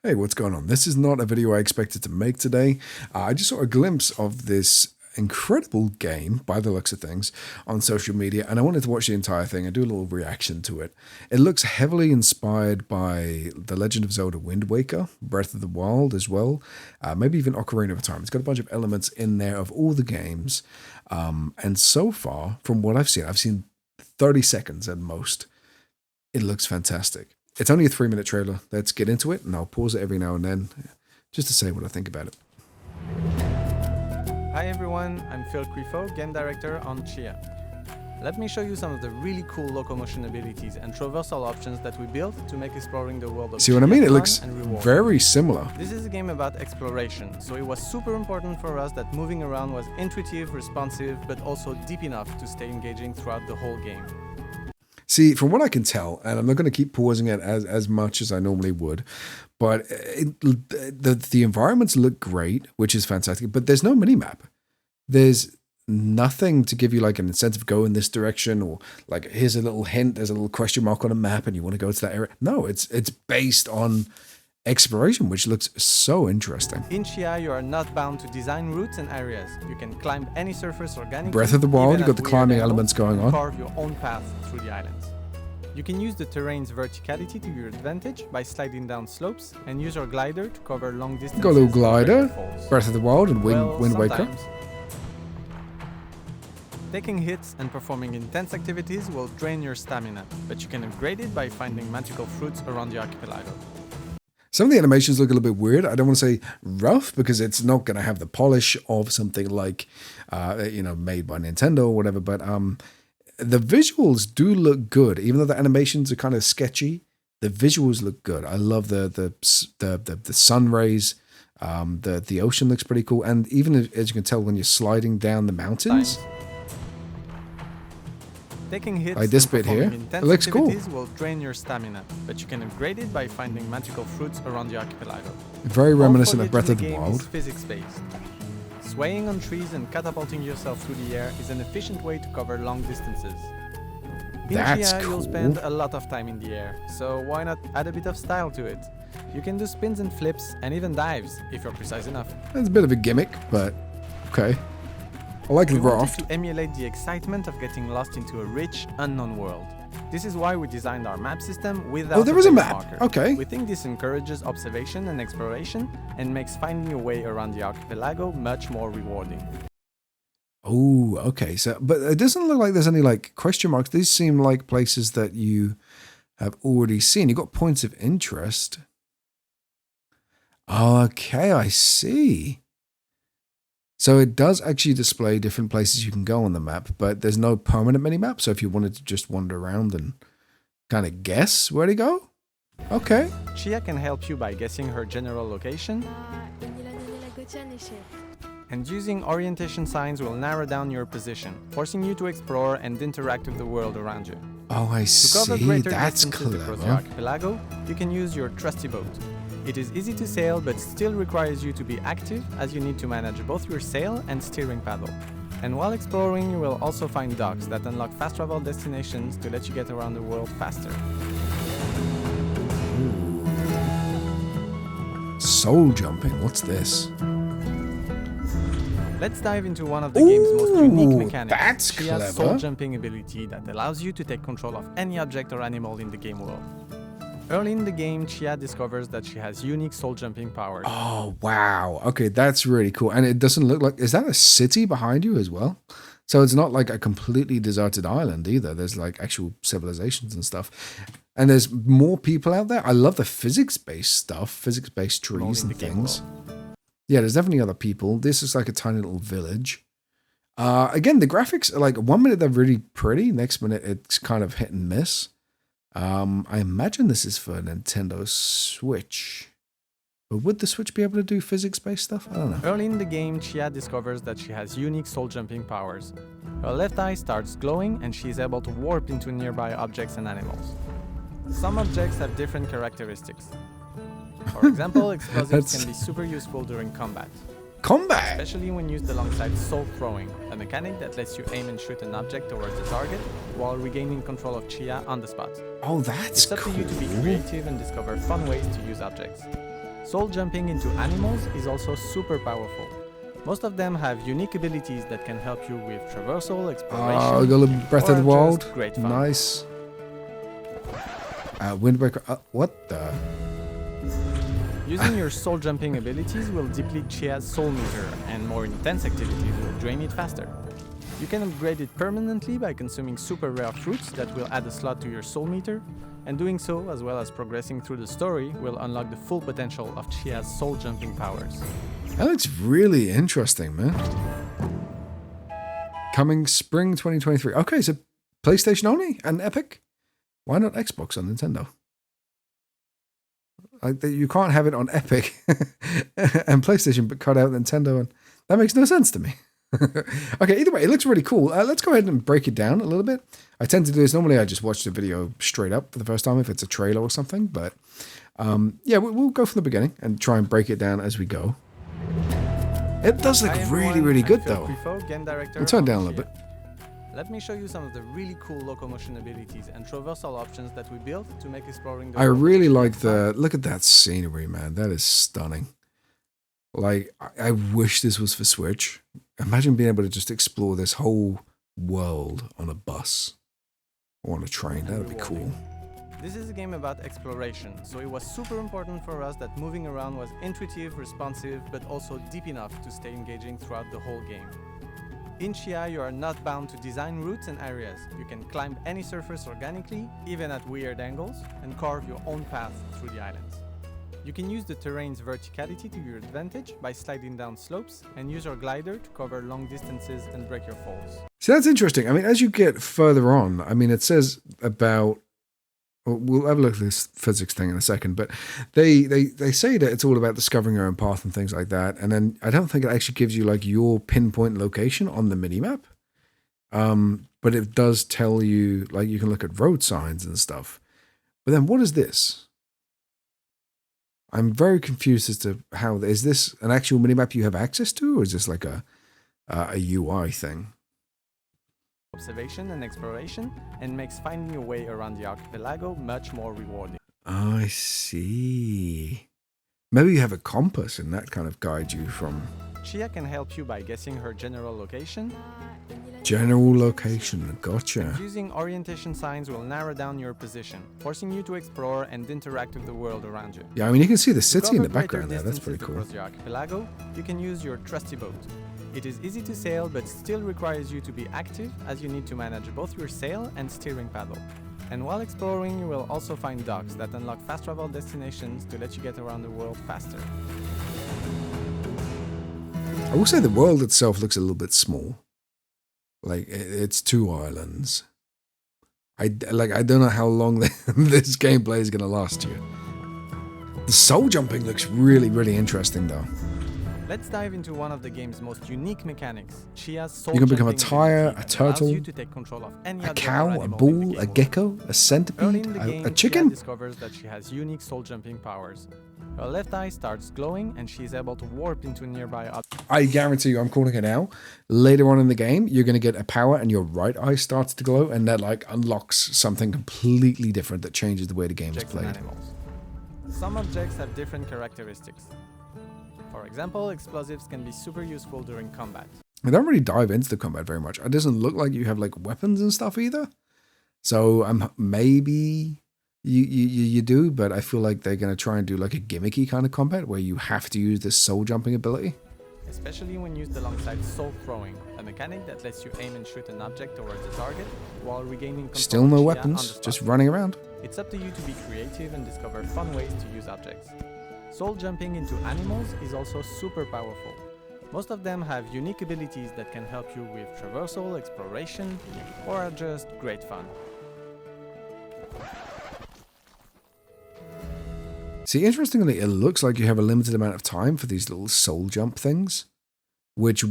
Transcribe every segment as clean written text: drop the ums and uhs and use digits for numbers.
Hey, what's going on? This is not a video I expected to make today. I just saw a glimpse of this incredible game, by the looks of things, on social media, and I wanted to watch the entire thing and do a little reaction to it. It looks heavily inspired by The Legend of Zelda Wind Waker, Breath of the Wild as well, maybe even Ocarina of Time. It's got a bunch of elements in there of all the games, and so far, from what I've seen 30 seconds at most. It looks fantastic. It's only a 3-minute trailer. Let's get into it, and I'll pause it every now and then just to say what I think about it. Hi everyone, I'm Phil Crifo, game director on Tchia. Let me show you some of the really cool locomotion abilities and traversal options that we built to make exploring the world of See what I Tchia mean? It fun looks and rewarding. very similar. This is a game about exploration, so it was super important for us that moving around was intuitive, responsive, but also deep enough to stay engaging throughout the whole game. See, from what I can tell, and I'm not going to keep pausing it as much as I normally would, but the environments look great, which is fantastic, but there's no minimap. There's nothing to give you like an incentive, go in this direction, or like here's a little hint, there's a little question mark on a map and you want to go to that area. No, it's based on exploration, which looks so interesting. In Tchia, you are not bound to design routes and areas. You can climb any surface organically. Breath of the Wild, even you got at the weird climbing angles, elements going and on. carve your own path through the islands. You can use the terrain's verticality to your advantage by sliding down slopes and use your glider to cover long distances. Got a little over glider, falls. Breath of the Wild and Wind Waker. Sometimes. Taking hits and performing intense activities will drain your stamina, but you can upgrade it by finding magical fruits around the archipelago. Some of the animations look a little bit weird. I don't want to say rough because it's not going to have the polish of something like, made by Nintendo or whatever. But the visuals do look good, even though the animations are kind of sketchy. The visuals look good. I love the sun rays. The ocean looks pretty cool, and even as you can tell when you're sliding down the mountains. Taking hits like this and bit here, performing intense it looks cool. activities will drain your stamina, but you can upgrade it by finding magical fruits around the archipelago. Very reminiscent All of Breath of the game Wild. is physics-based. Swaying on trees and catapulting yourself through the air is an efficient way to cover long distances. In That's Tchia, cool. you'll spend a lot of time in the air, so why not add a bit of style to it? You can do spins and flips, and even dives, if you're precise enough. It's a bit of a gimmick, but okay. I like the We wanted raft. to emulate the excitement of getting lost into a rich, unknown world. This is why we designed our map system without there is a paper map. marker. Okay. We think this encourages observation and exploration and makes finding your way around the archipelago much more rewarding. Oh, okay. So, but it doesn't look like there's any like question marks. These seem like places that you have already seen. You've got points of interest. Okay, I see. So it does actually display different places you can go on the map, but there's no permanent mini-map. So if you wanted to just wander around and kind of guess where to go, okay. Tchia can help you by guessing her general location, and using orientation signs will narrow down your position, forcing you to explore and interact with the world around you. Oh, I To cover see. greater That's distances across the clever. archipelago, you can use your trusty boat. It is easy to sail, but still requires you to be active, as you need to manage both your sail and steering paddle. And while exploring, you will also find docks that unlock fast travel destinations to let you get around the world faster. Soul jumping. What's this? Let's dive into one of the game's most unique Ooh, mechanics, that's Tchia's clever. soul jumping ability that allows you to take control of any object or animal in the game world. Early in the game, Tchia discovers that she has unique soul jumping powers. Oh, wow. Okay, that's really cool. And it doesn't look like... Is that a city behind you as well? So it's not like a completely deserted island either. There's like actual civilizations and stuff. And there's more people out there. I love the physics-based stuff, physics-based trees and things. Yeah, there's definitely other people. This is like a tiny little village. Again, the graphics are like 1 minute they're really pretty. Next minute it's kind of hit and miss. I imagine this is for Nintendo Switch. But would the Switch be able to do physics-based stuff? I don't know. Early in the game, Tchia discovers that she has unique soul jumping powers. Her left eye starts glowing and she is able to warp into nearby objects and animals. Some objects have different characteristics. For example, explosives can be super useful during combat. Combat! Especially when used alongside soul throwing, a mechanic that lets you aim and shoot an object towards a target while regaining control of Tchia on the spot. Oh, that's It's up cool. to you to be creative and discover fun ways to use objects. Soul jumping into animals is also super powerful. Most of them have unique abilities that can help you with traversal, exploration, Oh, got a little Breath or of the are Wild. just great fun. Nice. Windbreaker. What the? Using your soul jumping abilities will deplete Tchia's soul meter, and more intense activities will drain it faster. You can upgrade it permanently by consuming super rare fruits that will add a slot to your soul meter, and doing so, as well as progressing through the story, will unlock the full potential of Tchia's soul jumping powers. That looks really interesting, man. Coming spring 2023. Okay, so PlayStation only and Epic? Why not Xbox on Nintendo? Like you can't have it on Epic and PlayStation, but cut out Nintendo, and that makes no sense to me. Okay, either way, it looks really cool. Let's go ahead and break it down a little bit. I tend to do this. Normally, I just watch the video straight up for the first time if it's a trailer or something. But yeah, we'll go from the beginning and try and break it down as we go. It does look really good, though. I'll turn it down a little bit. Let me show you some of the really cool locomotion abilities and traversal options that we built to make exploring the I world really much like fun. look at that scenery, man. That is stunning. Like, I wish this was for Switch. Imagine being able to just explore this whole world on a bus or on a train. That would be cool. This is a game about exploration, so it was super important for us that moving around was intuitive, responsive, but also deep enough to stay engaging throughout the whole game. In Tchia, you are not bound to design routes and areas. You can climb any surface organically, even at weird angles, and carve your own path through the islands. You can use the terrain's verticality to your advantage by sliding down slopes, and use your glider to cover long distances and break your falls. So that's interesting. I mean, as you get further on, I mean, it says about... We'll have a look at this physics thing in a second, but they say that it's all about discovering your own path and things like that. And then I don't think it actually gives you like your pinpoint location on the minimap. But it does tell you, like, you can look at road signs and stuff. But then what is this? I'm very confused as to how, is this an actual minimap you have access to, or is this like a UI thing? Observation and exploration, and makes finding your way around the archipelago much more rewarding. I see. Maybe you have a compass and that kind of guides you from... Tchia can help you by guessing her general location. General location, gotcha. Using orientation signs will narrow down your position, forcing you to explore and interact with the world around you. Yeah, I mean, you can see the To city in the cover background greater there. That's pretty distances cool. across the archipelago, you can use your trusty boat. It is easy to sail, but still requires you to be active, as you need to manage both your sail and steering paddle. And while exploring, you will also find docks that unlock fast travel destinations to let you get around the world faster. I will say the world itself looks a little bit small. Like, it's 2 islands. I don't know how long this gameplay is going to last you. The soul jumping looks really interesting, though. Let's dive into one of the game's most unique mechanics, Tchia's soul You can become a jumping tire, ability a that allows turtle, you to take control of any a other cow, a animal in the bull, game a world. gecko, a Early centipede, in the game, a Tchia chicken. discovers that she has unique soul jumping powers. Her left eye starts glowing, and she is able to warp into nearby objects. I guarantee you, I'm calling it now. Later on in the game, you're going to get a power and your right eye starts to glow, and that like unlocks something completely different that changes the way the game is And played. animals. Some objects have different characteristics. For example, explosives can be super useful during combat. I don't really dive into the combat very much. It doesn't look like you have like weapons and stuff either. So maybe you do, but I feel like they're going to try and do like a gimmicky kind of combat where you have to use this soul jumping ability. Especially when used alongside soul throwing, a mechanic that lets you aim and shoot an object towards a target while regaining control Still of no Tchia on weapons, the just spot. running around. It's up to you to be creative and discover fun ways to use objects. Soul jumping into animals is also super powerful. Most of them have unique abilities that can help you with traversal, exploration, or are just great fun. See, interestingly, it looks like you have a limited amount of time for these little soul jump things, which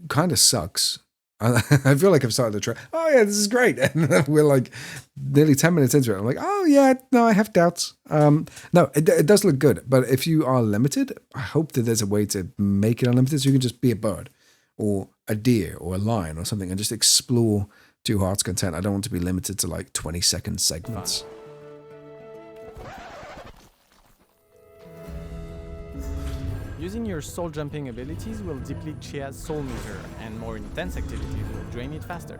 kind of sucks. I feel like I've started to try. Oh yeah, this is great, and we're like nearly 10 minutes into it. I'm like, oh yeah, no, I have doubts. No, it does look good, but if you are limited, I hope that there's a way to make it unlimited, so you can just be a bird, or a deer, or a lion, or something, and just explore to your heart's content. I don't want to be limited to like 20-second segments. Using your soul jumping abilities will deplete Tchia's soul meter, and more intense activities will drain it faster.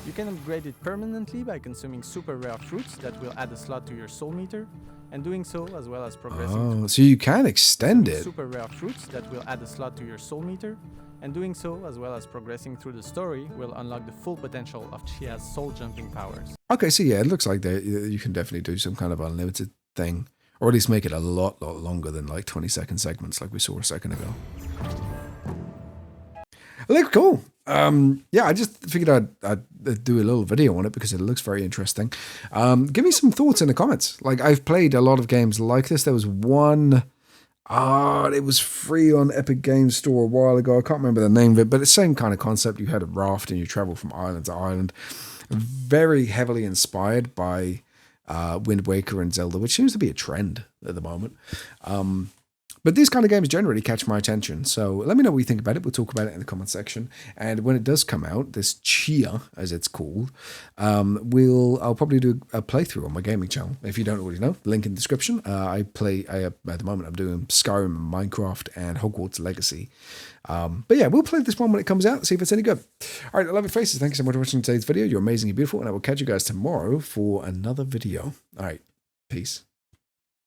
You can upgrade it permanently by consuming super rare fruits that will add a slot to your soul meter, and doing so as well as progressing. Oh, so you can extend it. Super rare fruits that will add a slot to your soul meter, and doing so as well as progressing through the story will unlock the full potential of Tchia's soul jumping powers. Okay, so yeah, it looks like you can definitely do some kind of unlimited thing, or at least make it a lot longer than like 20-second segments like we saw a second ago. It looks cool. Yeah, I just figured I'd do a little video on it because it looks very interesting. Give me some thoughts in the comments. Like, I've played a lot of games like this. There was one, it was free on Epic Games Store a while ago. I can't remember the name of it, but it's the same kind of concept. You had a raft and you travel from island to island. Very heavily inspired by Wind Waker and Zelda, which seems to be a trend at the moment. But these kind of games generally catch my attention. So let me know what you think about it. We'll talk about it in the comment section. And when it does come out, this Tchia, as it's called, I'll probably do a playthrough on my gaming channel. If you don't already know, link in the description. At the moment, I'm doing Skyrim, Minecraft, and Hogwarts Legacy. But yeah, we'll play this one when it comes out, see if it's any good. All right, I love your faces. Thank you so much for watching today's video. You're amazing and beautiful. And I will catch you guys tomorrow for another video. All right, peace.